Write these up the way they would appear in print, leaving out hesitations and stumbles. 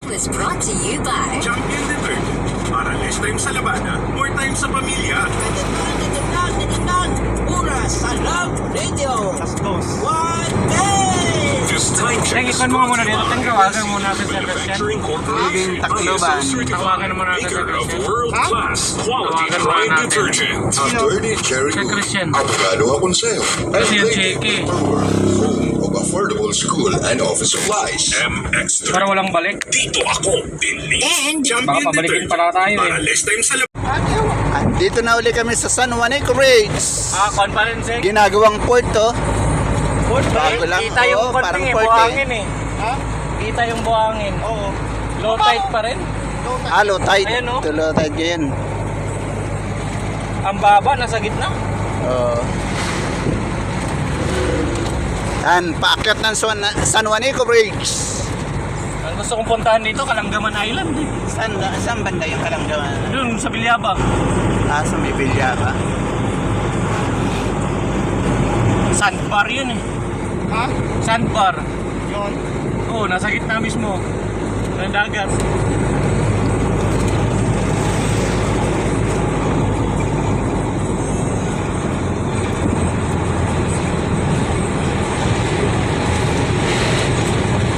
Was brought to you by Champion Detergent. Para less time sa labada, more time sa pamilya. Nagitnang, oras sa Love Radio. One day! Just time check. Ikon mo muna dito. Tawagan muna sa Christian. Manufacturing Corporation by Tacloban. Associated Tawagan mo na sa Maker of Christian. world-class quality Tawagan mo Tide natin. detergent. Attorney Cherry Kay Christian. Abogado Aconsejo. Kasi yung Cheque. Home of affordable school and office supplies. MX30. Para walang balik. Dito ako, Billy. And Champion baka pabalikin Detergent. pala tayo Para eh. less time sa labada. Dito na uli kami sa San Juanico Race. Conference eh. Ginagawang port to. Bago lang. Kita yung Oo, konting parang eh. port Buhangin eh. Kita yung buhangin. Oo. Low tide pa rin. Low tide. Ayan, oh. Ito low tide ngayon. Ang baba, nasa gitna. Oo. Yan, paakyat ng San Juanico Bridge. Ang gusto kong puntahan dito, Kalanggaman Island eh. Saan banda yung Kalanggaman? Doon sa Bilyabang. Sa may Bilyaba. Sandbar yun eh. Ha? Sandbar. Yun. Oo, nasa gitna mismo. Ng dagat.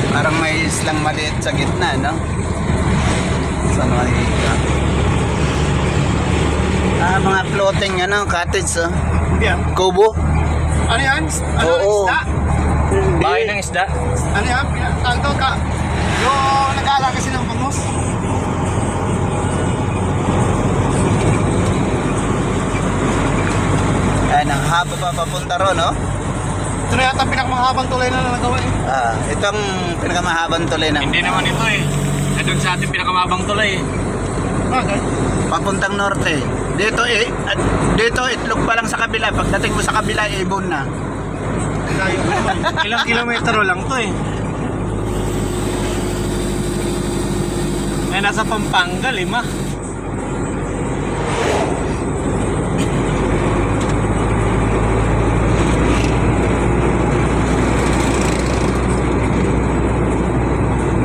Parang may islang maliit sa gitna, no? San Juanico. Mga floating, cottage, oh. Yan. Kubo. Ano yan? Ano Oo. isda? Bahay ng isda. Ano yan? Tanto ka. Yung nag-aala kasi ng bangus. Ayan, ang haba pa papunta ron, no? Ito na yata ang pinakamahabang tulay na nagawa eh. Ito ang pinakamahabang tuloy ng Hindi naman ito eh. Doon sa ating pinakamabang tulay eh. Bakit? papuntang norte. Dito itlog pa lang sa kabila. Pagdating mo sa kabila, ibon na. Layo pa naman. Ilang kilometro lang to eh. Nasa Pampanga, 5.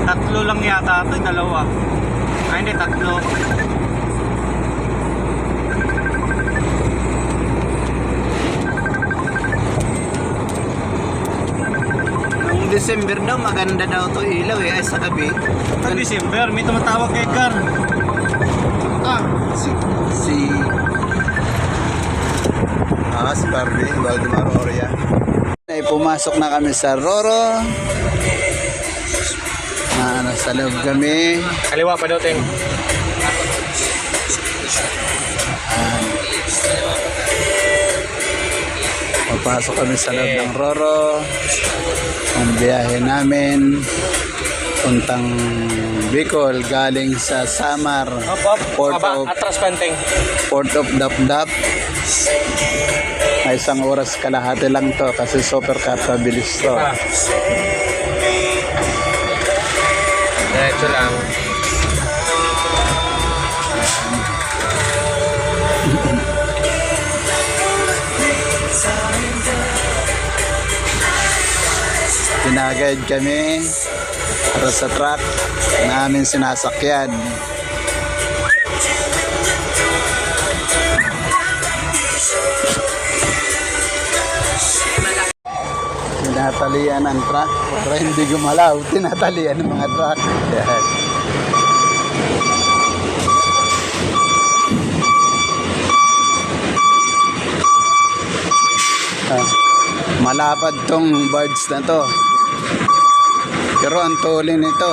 Tatlo lang yata ito, 2. Ay hindi, 3. Noong December daw, maganda daw to ilaw eh, sa gabi. Pag December, may tumatawag kay Gar. Si Barbie, Valdemar Oria. Ay, pumasok na kami sa Roro. Nasa loob kami. Kaliwa pa daw, Teng. Papasok kami sa loob ng Roro. Ang biyahe namin puntang Bicol galing sa Samar, Port of Atras Panteng. Dapdap. Ay isang oras kalahati lang to kasi super kapabilis to. Diretso lang. Pinagayad kami para sa truck namin sinasakyan. Tinatalian ang truck para hindi gumalaw. Tinatalian ng mga truck. Yan. Malapad tong birds na to. Pero ang tuloy nito.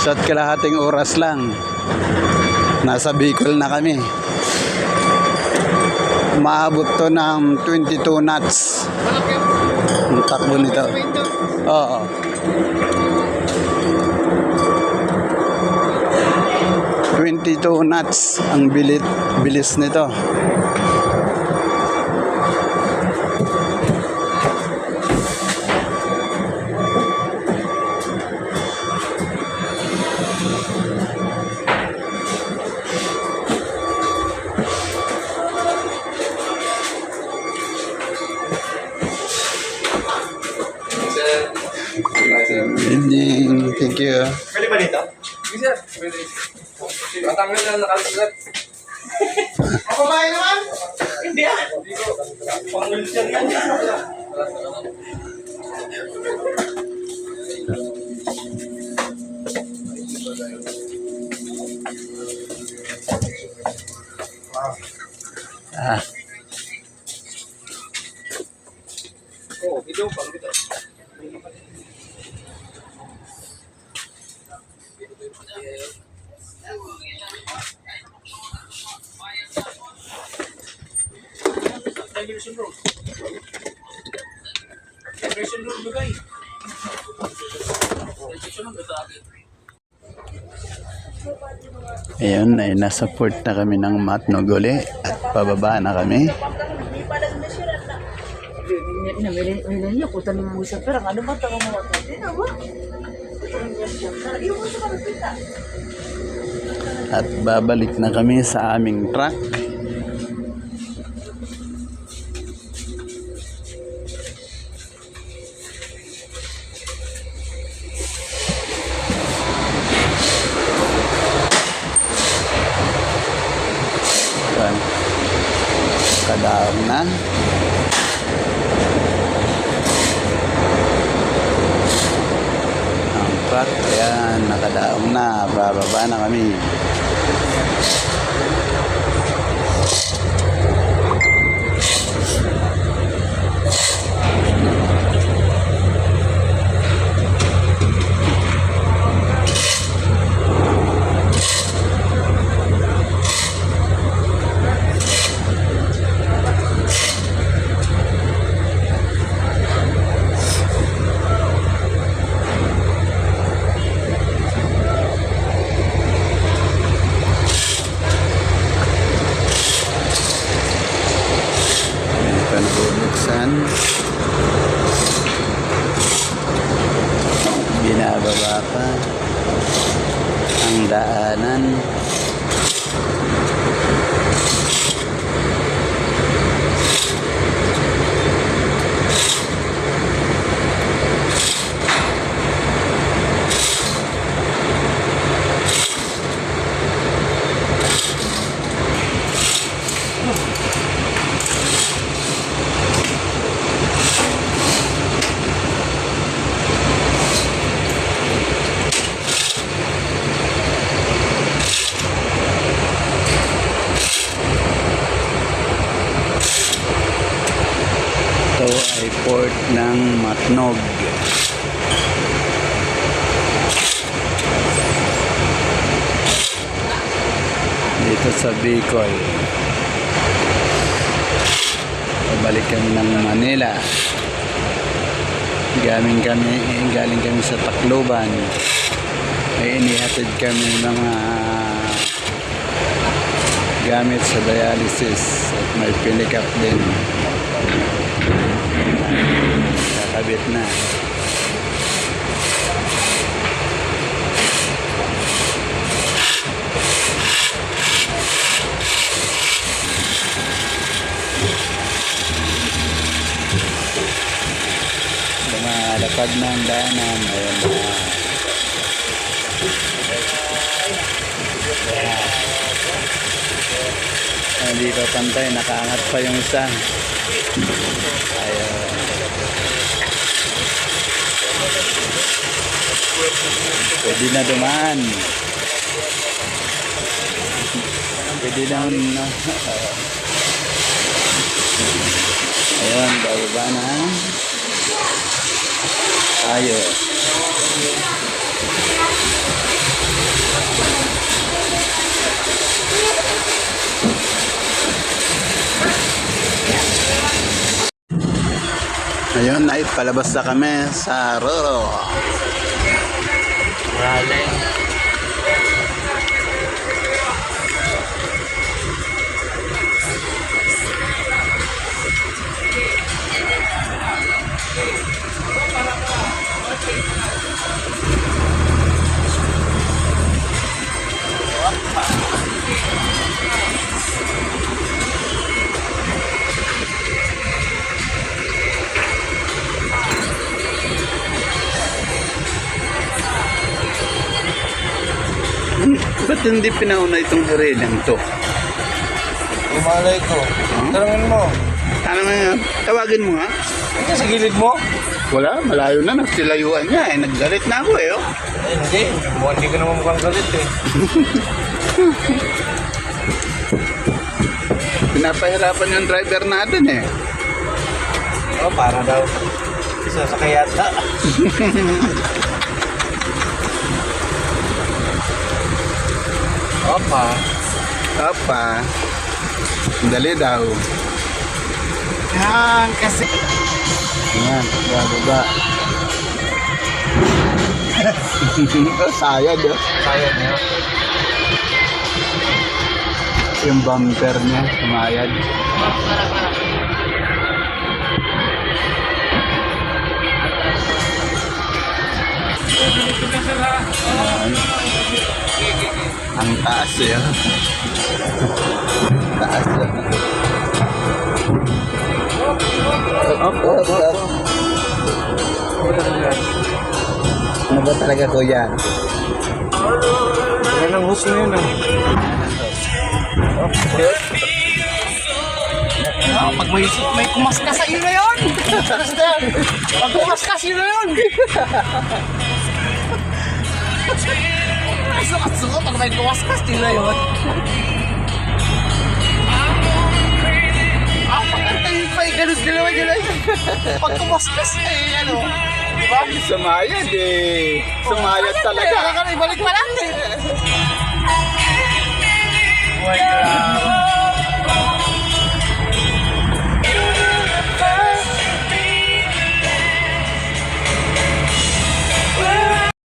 Sa kalahating oras lang. Nasa Bicol na kami. Maabot to ng 22 knots. Ang takbo nito. Oo. 22 knots ang bilis nito. Evening. oh. Pwede ba dito? Sige, sir. Pwede. Matanggal na nakalat. Ako ba naman? Hindi ah. Pang-wheelchair yan. Ah, Oo, video pang dito. Diversion road. Diversion road ba guys? Diversion road ito agad. ayun, ay nasa port na kami ng Matnog uli at pababa na kami. Niya ko tanong mo siya, pero ano ba tanong mo? Hindi na ba? At babalik na kami sa aming truck. Yan. Kadaong na. Ang truck, ayan, nakadaong na. Bababa na kami. Hindi pa nabubuksan. Binababa pa ang daanan. Ito ay port ng Matnog. Dito sa Bicol. Pabalik kami ng Manila. Galing kami sa Tacloban. Ay inihatid kami mga gamit sa dialysis at may pick up din. Kakabit na. Lumalapad na ang daanan. Ayan na. Hindi pa pantay, nakaangat pa yung isa. Ayun. Pwede na dumaan. Pwede na. Ayun, bababa na. Ayun. Ayun, ay palabas na kami sa Roro. Raleigh. Ba't hindi pinauna itong Aurelian to? Umalay ko. Tanungin mo. Ano na yan? Tawagin mo nga. Hindi sa gilid mo? Wala, malayo na. Nagsilayuan niya eh. Naggalit na ako eh. Oh. Ay, hindi. Hindi ka naman mukhang galit eh. Pinapahirapan yung driver natin eh. Oh, para daw. Sasakay yata. Opa. Apa. Dali daw. Yan, kasi... Ayan, bababa. Oh, sayad oh. Sayang niya. Yung bumper niya, sumayad. Ang taas eh. Oh. Taas lang. Ano ba talaga kuya? Yan ang host na yun ah. Pag may kumaskas sa iyo na yun! Pag kumaskas yun na yun! Sukat-sukat pag may kumaskas yun na yun. Pag-antayin pa yung ganun yun. Pag kumaskas eh, ano? Diba? Sumayad eh. Sumayad talaga. Ibalik pa natin. Oh my God.